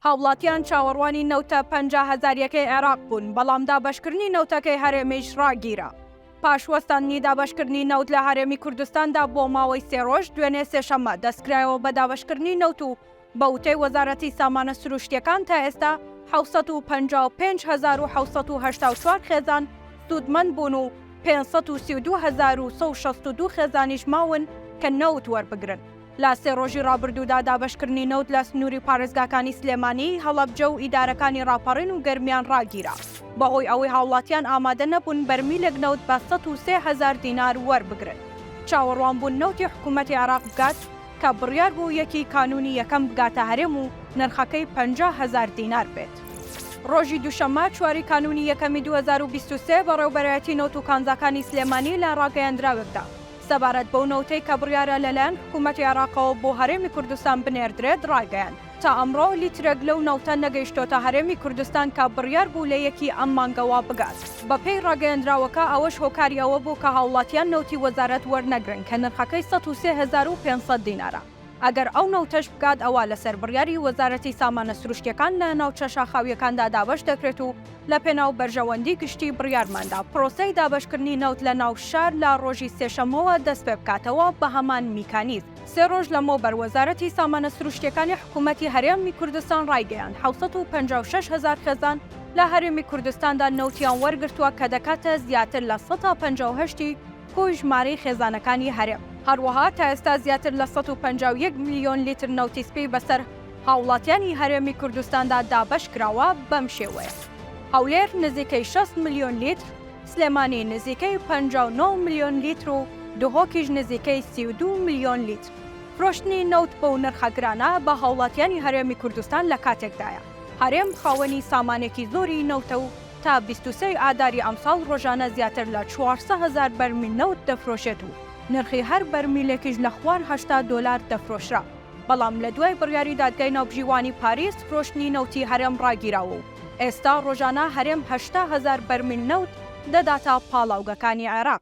هاوڵاتیان چاوەڕوانی نەوتە 50,000ەکەی عێراق بوون، بەڵام دابەشکردنی نەوتەکەی هەرێمیش ڕاگیرە. پاشوەستانی دابەشکردنی نەوت لە هەرێمی کوردستاندا بۆ ماوەی 3 ڕۆژ دوێنێ سێشەممە دەستکرایەوە بە دابەشکردنی نەوت و بە وتەی وەزارەتی سامانە سروشتیەکان تا ئێستا 755,784 خێزان سوودمەند بوون و 532,162 خێزانیش ماون کە نەوت وەربگرن. لە 3 ڕۆژی ڕابردوودا دابەشکردنی نەوت لە سنووری پارێزگاکانی سلێمانی، هەڵەبجە و ئیدارەکانی ڕاپەڕین و گەرمیان ڕاگیرا بەهۆی ئەوەی هاوڵاتیان ئامادە نەبوون بەرمیلێک نەوت بە 103,000 دینار وەربگرن. چاوەڕوان بوون نەوتی حکوومەتی عێراق بگات کە بڕیار بوو یەکی کانونی یەکەم بگاتە هەرێم و نرخەکەی 50,000 دینار بێت. ڕۆژی دووشەممە چواری کانونی یەکەمی 2023 بەڕێوەبەرایەتی نەوت و کانزاکانی سلێمانی لە ڕاگەیاندراوێکدا سەبارەت بەو نەوتەی کە بڕیارە لەلایەن حکوومەتی عێراقەوە بۆ هەرێمی کوردستان بنێردرێت ڕاگەیاند. تا ئەمڕۆ لیترێک لەو نەوتە نەگەیشتۆتە هەرێمی کوردستان کە بڕیار بوو لە یەکی ئەم مانگەوە بگات. بەپێی ڕاگەیاندراوەکە ئەوەش هۆکاری ئەوە بوو کە هاوڵاتیان نەوتی وەزارەت وەرنەگرن کە نرخەکەی 103,500 دینارە. ئەگەر ئەو نەوتەش بکات ئەوە لەسەر بڕیاری وەزارەتی سامانە سروشتیەکان لە ناوچە شاخاویەکاندا دابەش دەکرێت و لە پێناو بەرژەوەندی گشتی بڕیارماندا پرۆسەی دابەشکردنی نەوت لە ناو شار لە ڕۆژی سێشەمەوە دەست پێ بکاتەوە بە هەمان میکانیزم. 3 ڕۆژ لەمەوبەر وەزارەتی سامانە سروشتیەکانی حکوومەتی هەرێمی کوردستان ڕایگەیاند 756,000 خێزان لە هەرێمی کوردستاندا نەوتیان وەرگرتووە کە دەکاتە زیاتر لە 158 کۆی ژمارەی خێزانەکانی هەرێم. هەروەها تا ئێستا زیاتر لە 151 میلیۆن لیتر نەوتی سپی بەسەر هاوڵاتیانی هەرێمی کوردستاندا دابەش کراوە بەم شێوەیە. هەولێر نزیکەی 6 میلیۆن لیتر، سلێمانی نزیکەی 59 میلیۆن لیتر و دهۆکیش نزیکەی 32 میلیۆن لیتر. فرۆشتنی نەوت بەو نرخەگرانە بە هاوڵاتیانی هەرێمی کوردستان لە کاتێکدایە. هەرێم خاوەنی سامانێکی زۆری نەوتە و تا 23 ئاداری ئەمساڵ ڕۆژانە زیاتر لە 400,000 بەرمیل نەوت دەفرۆشێت و نرخی هەر بەرمیلێکیش لە خوار 80 دۆلار دەفرۆشرا. بەڵام لە دوای بڕیاری دادگای ناوبژیوانی پاریس فرۆشتنی نەوتی هەرێم ڕاگیراوە و ئێستا ڕۆژانە هەرێم 80,000 بەرمیل نەوت دەداتە پاڵاوگەکانی عێراق.